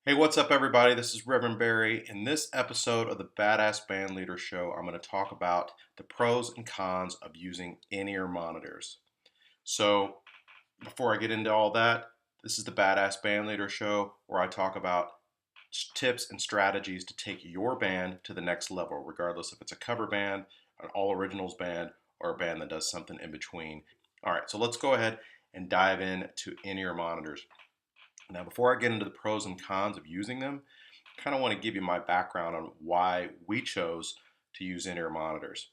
Hey, what's up, everybody? This is Reverend Barry. In this episode of the Badass Band Leader Show, I'm going to talk about the pros and cons of using in-ear monitors. So, before I get into all that, this is the Badass Band Leader Show where I talk about tips and strategies to take your band to the next level, regardless if it's a cover band, an all originals band, or a band that does something in between. All right, so let's go ahead and dive into in-ear monitors. Now, before I get into the pros and cons of using them, I kind of want to give you my background on why we chose to use in-ear monitors.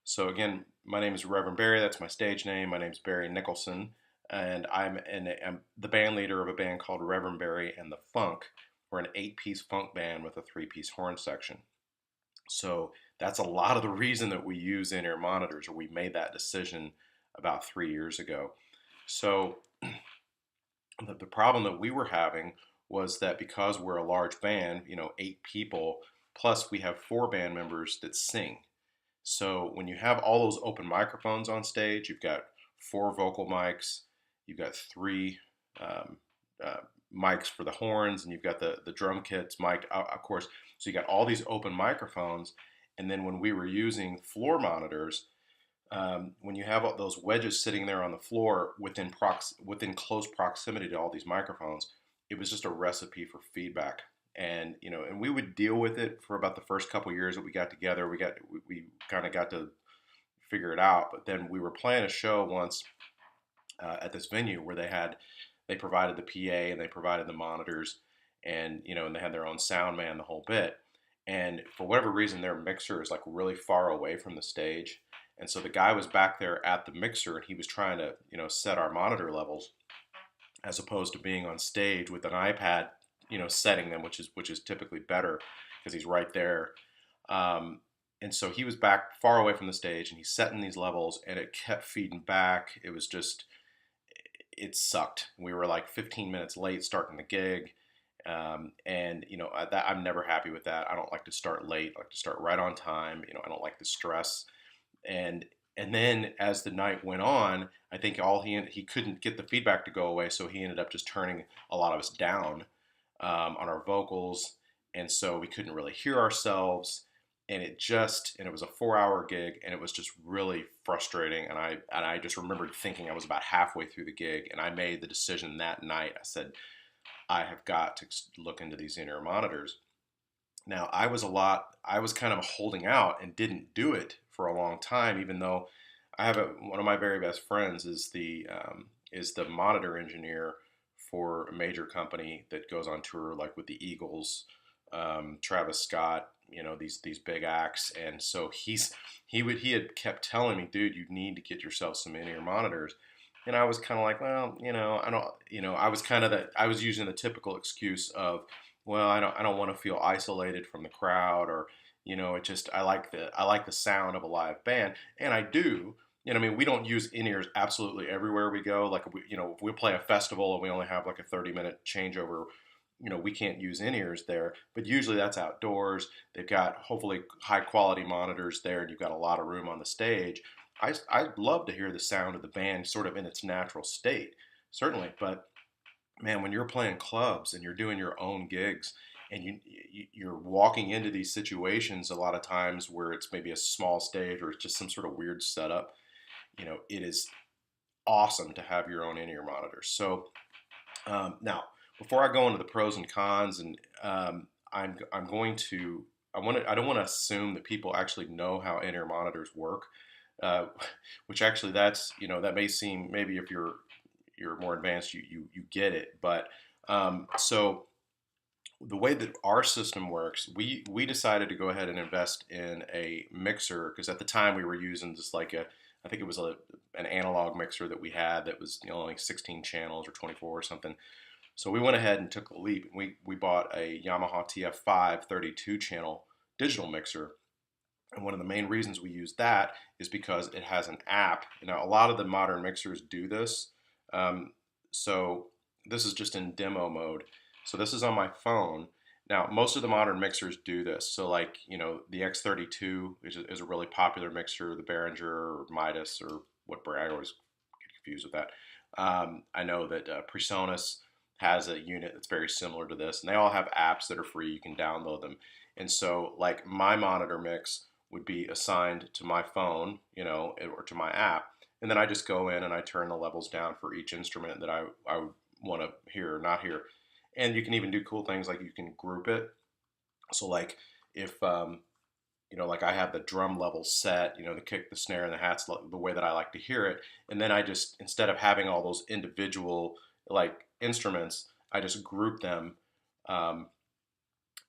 So again, my name is Reverend Barry. That's my stage name. My name is Barry Nicholson, and I'm the band leader of a band called Reverend Barry and the Funk. We're an 8-piece funk band with a 3-piece horn section. So that's a lot of the reason that we use in-ear monitors, or we made that decision about 3 years ago. So the problem that we were having was that because we're a large band, 8 people, plus we have 4 band members that sing. So when you have all those open microphones on stage, you've got 4 vocal mics, you've got 3 um, uh, mics for the horns, and you've got the drum kits mic'd, of course. So you got all these open microphones. And then when we were using floor monitors, when you have those wedges sitting there on the floor within close proximity to all these microphones, it was just a recipe for feedback. And we would deal with it for about the first couple years that we got together. We kind of got to figure it out. But then we were playing a show once at this venue where they provided the PA and they provided the monitors, and they had their own sound man, the whole bit. And for whatever reason, their mixer is like really far away from the stage. And so the guy was back there at the mixer and he was trying to, set our monitor levels as opposed to being on stage with an iPad, setting them, which is typically better because he's right there. Um, and so he was back far away from the stage and he's setting these levels and it kept feeding back. It sucked. We were like 15 minutes late starting the gig. I'm never happy with that. I don't like to start late. I like to start right on time. I don't like the stress. And then as the night went on, I think he couldn't get the feedback to go away, so he ended up just turning a lot of us down on our vocals, and so we couldn't really hear ourselves. And it was a 4-hour gig, and it was just really frustrating. And I just remembered thinking I was about halfway through the gig, and I made the decision that night. I said, I have got to look into these in-ear monitors. Now, I was kind of holding out and didn't do it for a long time, even though one of my very best friends is the monitor engineer for a major company that goes on tour like with the Eagles, Travis Scott, these big acts. And so he had kept telling me, dude, you need to get yourself some in-ear monitors. And I was kind of like, well, I don't, I was using the typical excuse of, well, I don't want to feel isolated from the crowd, or I like the sound of a live band, and I do. I mean, we don't use in-ears absolutely everywhere we go. Like if we play a festival and we only have like a 30-minute changeover, we can't use in-ears there. But usually that's outdoors. They've got hopefully high quality monitors there, and you've got a lot of room on the stage. I'd love to hear the sound of the band sort of in its natural state, certainly, but man, when you're playing clubs and you're doing your own gigs and you're walking into these situations a lot of times where it's maybe a small stage or it's just some sort of weird setup, it is awesome to have your own in-ear monitors. So now, before I go into the pros and cons, and I'm going to I don't want to assume that people actually know how in-ear monitors work, uh, which actually that may seem, maybe if you're more advanced, you get it. But so the way that our system works, we decided to go ahead and invest in a mixer because at the time we were using just like I think it was an analog mixer that we had that was only 16 channels or 24 or something. So we went ahead and took the leap. We bought a Yamaha TF5 32 channel digital mixer. And one of the main reasons we use that is because it has an app. A lot of the modern mixers do this. Um, so this is just in demo mode. So this is on my phone. Now, most of the modern mixers do this. So like, the X32 is a really popular mixer, the Behringer or Midas or what brand, I always get confused with that. I know that PreSonus has a unit that's very similar to this, and they all have apps that are free. You can download them. And so, like my monitor mix would be assigned to my phone, or to my app, and then I just go in and I turn the levels down for each instrument that I want to hear or not hear. And you can even do cool things like you can group it. So like if like I have the drum level set, the kick, the snare, and the hats the way that I like to hear it, and then I just, instead of having all those individual like instruments, I just group them, um,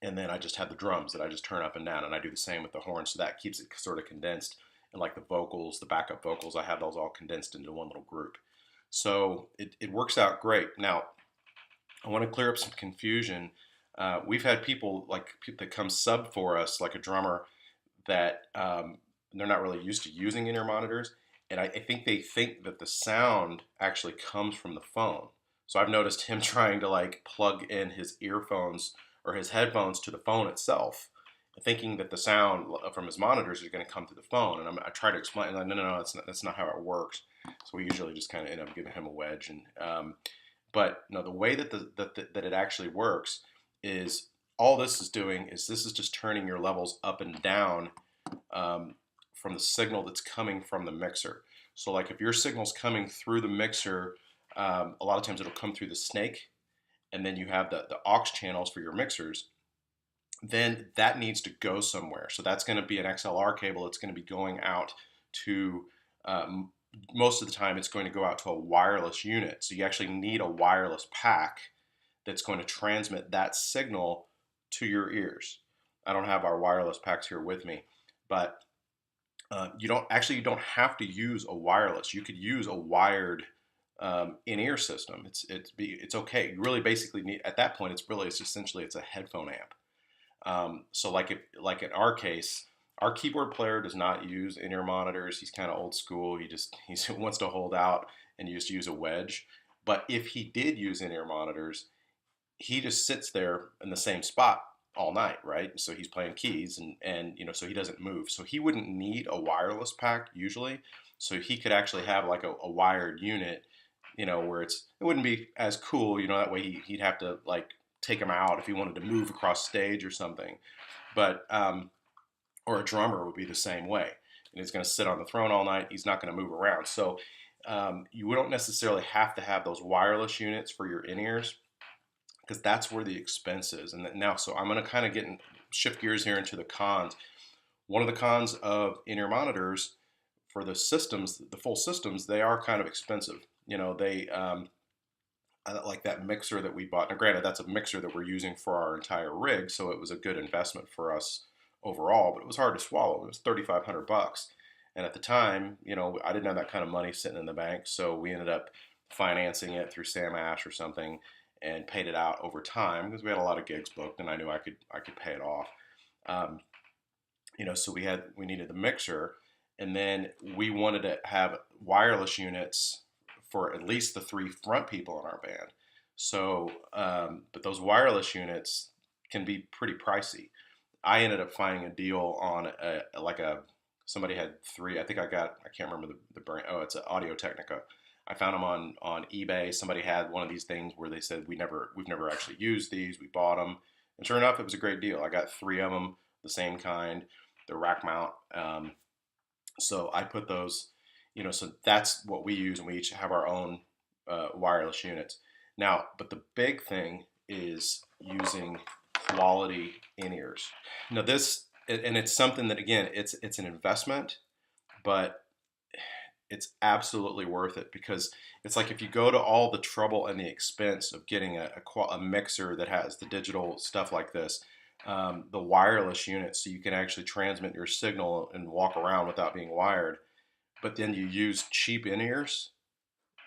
and then I just have the drums that I just turn up and down, and I do the same with the horns, so that keeps it sort of condensed. And like the vocals, the backup vocals, I have those all condensed into one little group. So it works out great. Now, I want to clear up some confusion. We've had people like that come sub for us, like a drummer that they're not really used to using in-ear monitors, and I think they think that the sound actually comes from the phone. So I've noticed him trying to like plug in his earphones or his headphones to the phone itself, thinking that the sound from his monitors is going to come through the phone. And I try to explain, like, no, no, no, that's not how it works. So we usually just kind of end up giving him a wedge. And but no, the way that that it actually works is, all this is doing is, this is just turning your levels up and down from the signal that's coming from the mixer. So like if your signal's coming through the mixer, a lot of times it'll come through the snake, and then you have the aux channels for your mixers. Then that needs to go somewhere. So that's going to be an XLR cable. It's going to be going out to, most of the time, it's going to go out to a wireless unit. So you actually need a wireless pack that's going to transmit that signal to your ears. I don't have our wireless packs here with me, but you don't have to use a wireless. You could use a wired in-ear system. It's okay. You really basically need, at that point, it's essentially a headphone amp. So like in our case, our keyboard player does not use in-ear monitors. He's kind of old school. He wants to hold out and just use a wedge. But if he did use in-ear monitors, he just sits there in the same spot all night, right? So he's playing keys, and so he doesn't move. So he wouldn't need a wireless pack usually. So he could actually have like a wired unit, where it wouldn't be as cool, that way he'd have to like take him out if he wanted to move across stage or something. But or a drummer would be the same way, and he's going to sit on the throne all night. He's not going to move around. So you don't necessarily have to have those wireless units for your in-ears, because that's where the expense is. And now, so I'm going to kind of shift gears here into the cons. One of the cons of in-ear monitors for the systems, the full systems, they are kind of expensive. They like that mixer that we bought. Now, granted, that's a mixer that we're using for our entire rig, so it was a good investment for us overall. But it was hard to swallow. It was $3,500, and at the time, I didn't have that kind of money sitting in the bank, so we ended up financing it through Sam Ash or something, and paid it out over time because we had a lot of gigs booked, and I knew I could pay it off. Um, so we needed the mixer, and then we wanted to have wireless units for at least the three front people in our band. So, but those wireless units can be pretty pricey. I ended up finding a deal on somebody had three. I can't remember the brand. Oh, it's an Audio Technica. I found them on eBay. Somebody had one of these things where they said we've never actually used these. We bought them, and sure enough, it was a great deal. I got three of them, the same kind, the rack mount. So I put those, so that's what we use, and we each have our own wireless units. Now, but the big thing is using quality in-ears. Now and it's something that, again, it's an investment, but it's absolutely worth it, because it's like if you go to all the trouble and the expense of getting a mixer that has the digital stuff like this, the wireless unit, so you can actually transmit your signal and walk around without being wired, but then you use cheap in-ears,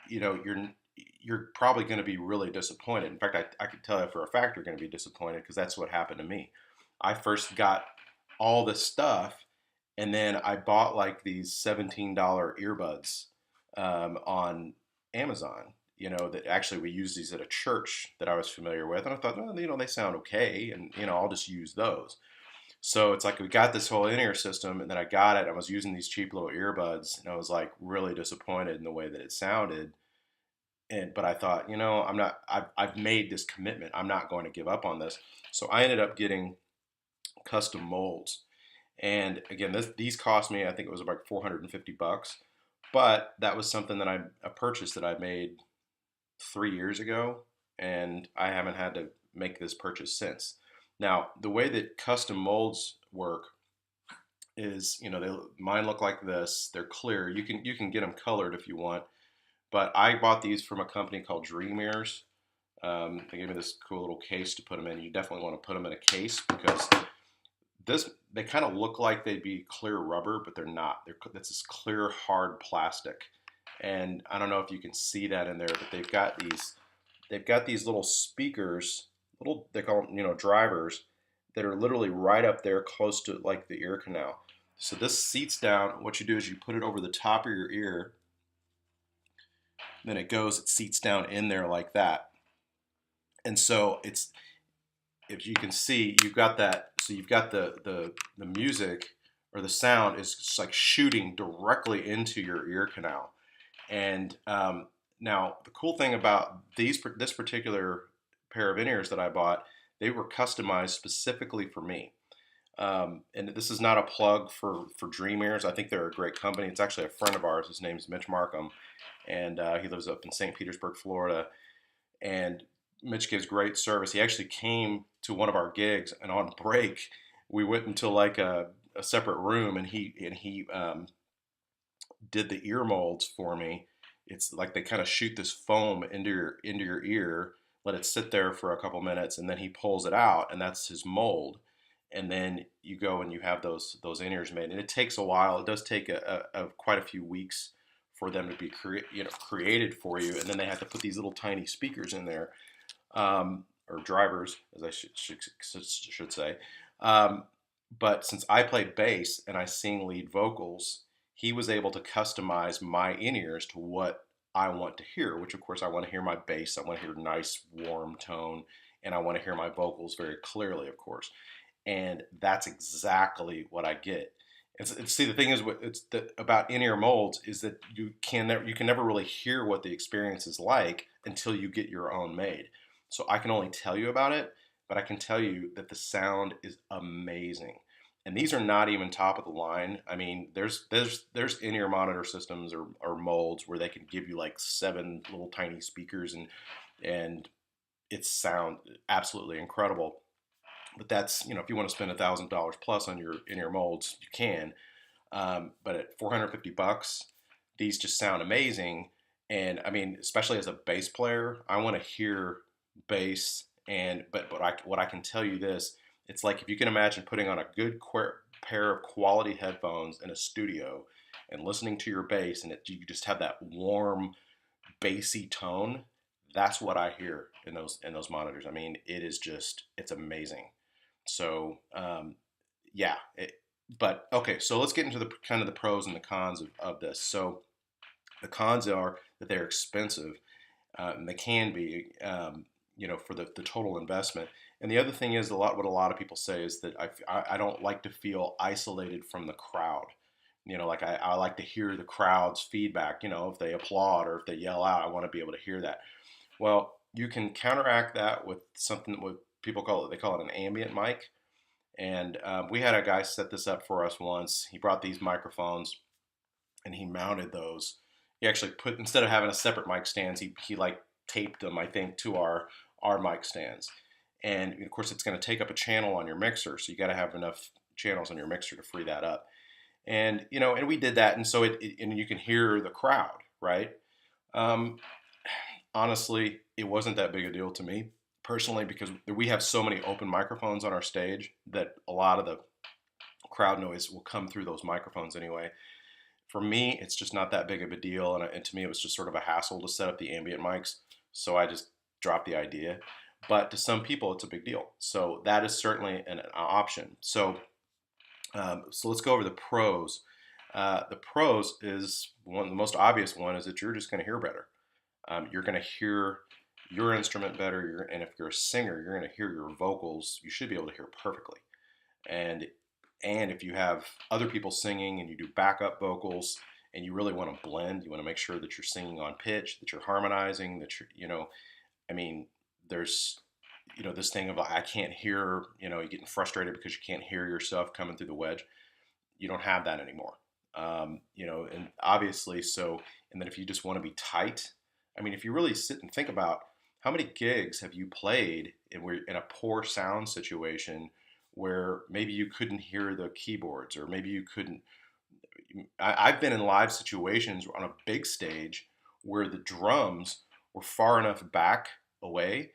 you're probably going to be really disappointed. In fact, I can tell you for a fact you're going to be disappointed, because that's what happened to me. I first got all this stuff, and then I bought like these $17 earbuds on Amazon, that actually we used these at a church that I was familiar with. And I thought, well, they sound okay, and, I'll just use those. So it's like we got this whole in-ear system, and then I got it. I was using these cheap little earbuds, and I was like really disappointed in the way that it sounded. but I thought, I'm not. I've made this commitment. I'm not going to give up on this. So I ended up getting custom molds. And again, these cost me, I think it was about $450. But that was something that a purchase that I made 3 years ago, and I haven't had to make this purchase since. Now, the way that custom molds work is, mine look like this. They're clear. You can get them colored if you want, but I bought these from a company called Dream Ears. They gave me this cool little case to put them in. You definitely want to put them in a case because they kind of look like they'd be clear rubber, but they're not. That's this clear hard plastic, and I don't know if you can see that in there, but they've got these little speakers, little they call them drivers that are literally right up there close to like the ear canal. So this seats down. What you do is you put it over the top of your ear, then it seats down in there like that, and so it's if you can see, you've got that. So you've got the music or the sound is just like shooting directly into your ear canal. And now the cool thing about this particular pair of in-ears that I bought, they were customized specifically for me. And this is not a plug for Dream Ears. I think they're a great company. It's actually a friend of ours. His name's Mitch Markham, and he lives up in St. Petersburg, Florida. And Mitch gives great service. He actually came to one of our gigs, and on break, we went into like a separate room, and he did the ear molds for me. It's like they kind of shoot this foam into your ear, let it sit there for a couple minutes, and then he pulls it out, and that's his mold. And then you go and you have those in-ears made, and it takes a while. It does take a quite a few weeks for them to be created for you, and then they have to put these little tiny speakers in there, or drivers, as I should say. Um, but since I play bass and I sing lead vocals, he was able to customize my in-ears to what I want to hear, which of course I want to hear my bass, I want to hear nice warm tone, and I want to hear my vocals very clearly, of course. And that's exactly what I get. See, the thing is, about in-ear molds is that you can never really hear what the experience is like until you get your own made. So I can only tell you about it, but I can tell you that the sound is amazing. And these are not even top of the line. I mean, there's in-ear monitor systems or molds where they can give you like seven little tiny speakers, and it sound absolutely incredible. But that's, if you want to spend $1,000 plus on your in-ear molds, you can. But at $450, these just sound amazing. And I mean, especially as a bass player, I want to hear bass. And what I can tell you this, it's like if you can imagine putting on a good pair of quality headphones in a studio and listening to your bass, and you just have that warm, bassy tone. That's what I hear in those monitors. I mean, it's amazing. So yeah, but okay. So let's get into the kind of the pros and the cons of this. So the cons are that they're expensive, and they can be, for the total investment. And the other thing is what a lot of people say is that I don't like to feel isolated from the crowd. Like I like to hear the crowd's feedback. If they applaud or if they yell out, I want to be able to hear that. Well, you can counteract that with something what people call it an ambient mic. And we had a guy set this up for us once. He brought these microphones and he mounted those. He actually instead of having a separate mic stands, he like taped them, I think, to our mic stands. And of course, it's going to take up a channel on your mixer, so you got to have enough channels on your mixer to free that up. And and we did that, and so and you can hear the crowd, right? Um, Honestly, it wasn't that big a deal to me personally because we have so many open microphones on our stage that a lot of the crowd noise will come through those microphones anyway. For me, it's just not that big of a deal, and to me, it was just sort of a hassle to set up the ambient mics, so I just dropped the idea. But to some people, it's a big deal, so that is certainly an option. So let's go over the pros. The pros is the most obvious one is that you're just going to hear better. You're going to hear your instrument better, and if you're a singer, you're going to hear your vocals. You should be able to hear perfectly. And if you have other people singing and you do backup vocals, and you really want to blend. You want to make sure that you're singing on pitch, that you're harmonizing, that you're, I mean, there's, this thing of like, I can't hear, you're getting frustrated because you can't hear yourself coming through the wedge. You don't have that anymore. And obviously, so, and then if you just want to be tight, I mean, if you really sit and think about how many gigs have you played and we're in a poor sound situation where maybe you couldn't hear the keyboards, or maybe you couldn't. I've been in live situations on a big stage where the drums were far enough back away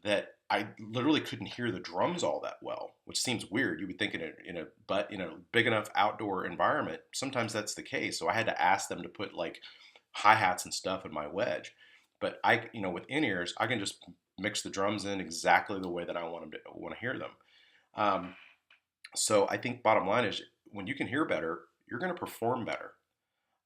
that I literally couldn't hear the drums all that well, which seems weird. You would think in a big enough outdoor environment, sometimes that's the case. So I had to ask them to put like hi-hats and stuff in my wedge. But with in-ears, I can just mix the drums in exactly the way that I want to hear them. Um, so I think bottom line is when you can hear better, you're going to perform better.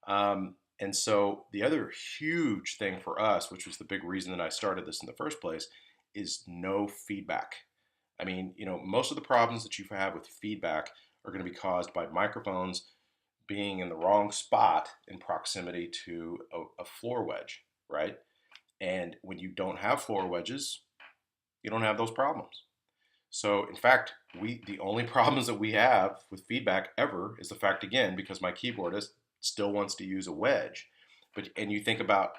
And so the other huge thing for us, which was the big reason that I started this in the first place, is no feedback. I mean, most of the problems that you have with feedback are going to be caused by microphones being in the wrong spot in proximity to a floor wedge, right? And when you don't have floor wedges, you don't have those problems. So in fact, the only problems that we have with feedback ever is the fact, again, because my keyboardist still wants to use a wedge. And you think about,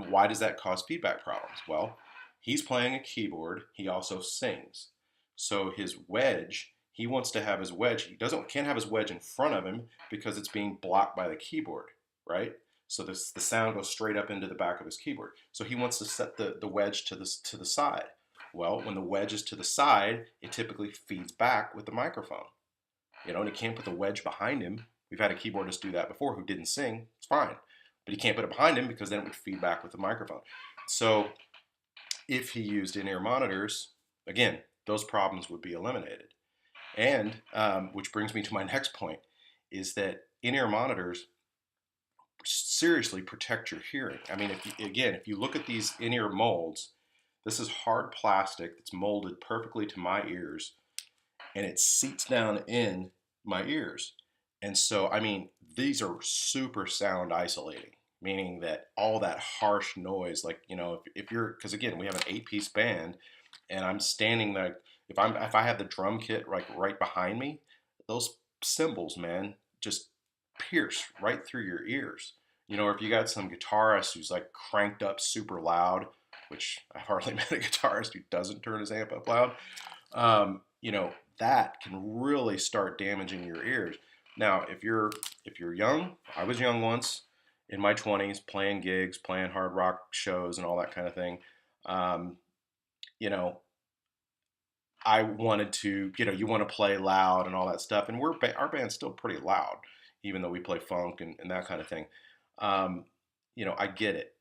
why does that cause feedback problems? Well, he's playing a keyboard. He also sings. So his wedge, he wants to have his wedge. Can't have his wedge in front of him because it's being blocked by the keyboard, right? So the sound goes straight up into the back of his keyboard. So he wants to set the wedge to the side. Well, when the wedge is to the side, it typically feeds back with the microphone. And he can't put the wedge behind him. We've had a keyboardist do that before who didn't sing. It's fine. But he can't put it behind him because then it would feed back with the microphone. So if he used in-ear monitors, again, those problems would be eliminated. And which brings me to my next point, is that in-ear monitors seriously protect your hearing. I mean, if you look at these in-ear molds, this is hard plastic that's molded perfectly to my ears, and it seats down in my ears. And so, I mean, these are super sound isolating, meaning that all that harsh noise, like, if you're, because again, we have an 8-piece band, and I'm standing there, if I have the drum kit like right behind me, those cymbals, man, just pierce right through your ears. Or if you got some guitarist who's like cranked up super loud, which I've hardly met a guitarist who doesn't turn his amp up loud, that can really start damaging your ears. Now, if you're young, I was young once, in my 20s, playing gigs, playing hard rock shows, and all that kind of thing. You know, I wanted to, you want to play loud and all that stuff, and our band's still pretty loud, even though we play funk and that kind of thing. I get it.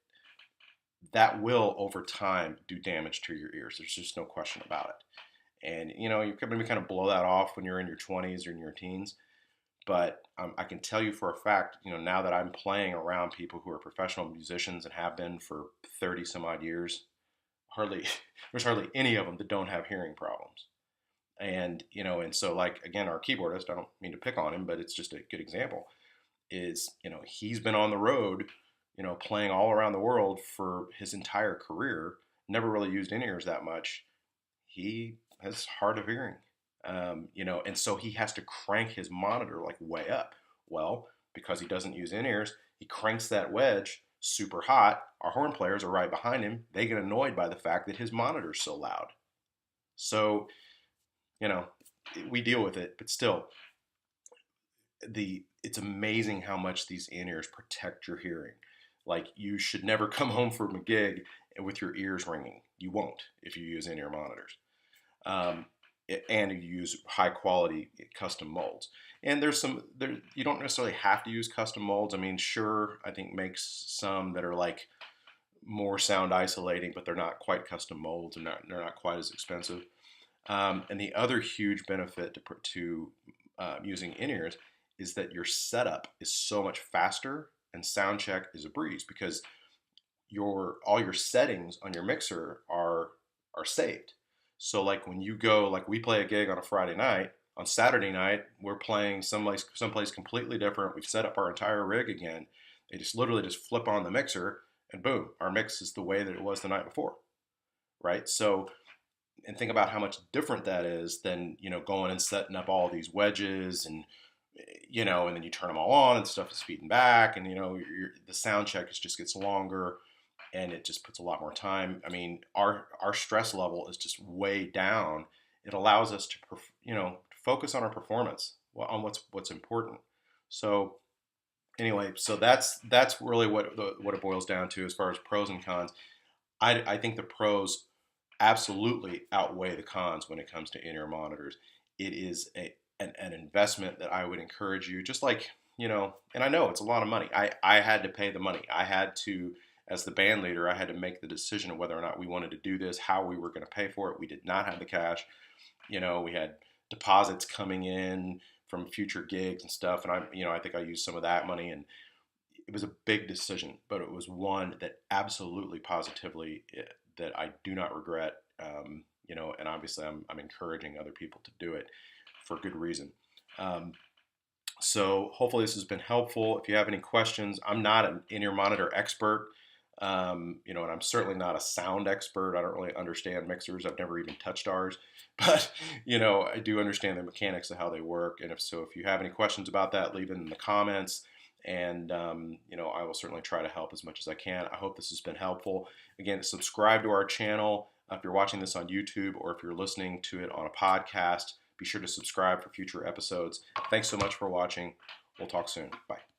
That will over time do damage to your ears. There's just no question about it. And you can maybe kind of blow that off when you're in your 20s or in your teens. But I can tell you for a fact, now that I'm playing around people who are professional musicians and have been for 30 some odd years, there's hardly any of them that don't have hearing problems. And so like, again, our keyboardist, I don't mean to pick on him, but it's just a good example, is, he's been on the road, playing all around the world for his entire career, never really used in-ears that much. He has hard of hearing. And so he has to crank his monitor like way up. Well, because he doesn't use in-ears, he cranks that wedge super hot. Our horn players are right behind him. They get annoyed by the fact that his monitor's so loud. So, we deal with it, but still, it's amazing how much these in-ears protect your hearing. Like, you should never come home from a gig with your ears ringing. You won't if you use in-ear monitors. And you use high quality custom molds. And you don't necessarily have to use custom molds. I mean, Shure, I think, makes some that are like more sound isolating, but they're not quite custom molds, and they're not quite as expensive. And the other huge benefit to using in-ears is that your setup is so much faster, and sound check is a breeze, because all your settings on your mixer are saved. So like when you go, like we play a gig on a Friday night, on Saturday night we're playing someplace completely different. We've set up our entire rig again. They just literally just flip on the mixer and boom, our mix is the way that it was the night before, right? So, and think about how much different that is than, going and setting up all these wedges and, and then you turn them all on and stuff is feeding back and, the sound check just gets longer and it just puts a lot more time. I mean, our stress level is just way down. It allows us to, focus on our performance, on what's important. So anyway, so that's really what it boils down to as far as pros and cons. I think the pros absolutely outweigh the cons when it comes to in-ear monitors. It is an investment that I would encourage you, just like, and I know it's a lot of money. I had to pay the money. I had to, as the band leader, I had to make the decision of whether or not we wanted to do this, how we were going to pay for it. We did not have the cash. We had deposits coming in from future gigs and stuff. And I think I used some of that money, and it was a big decision, but it was one that absolutely positively that I do not regret. And obviously I'm encouraging other people to do it for good reason. So hopefully this has been helpful. If you have any questions, I'm not an in-ear monitor expert, and I'm certainly not a sound expert. I don't really understand mixers. I've never even touched ours, but I do understand the mechanics of how they work. And if you have any questions about that, leave it in the comments. And I will certainly try to help as much as I can. I hope this has been helpful. Again, subscribe to our channel if you're watching this on YouTube, or if you're listening to it on a podcast. Be sure to subscribe for future episodes. Thanks so much for watching. We'll talk soon. Bye.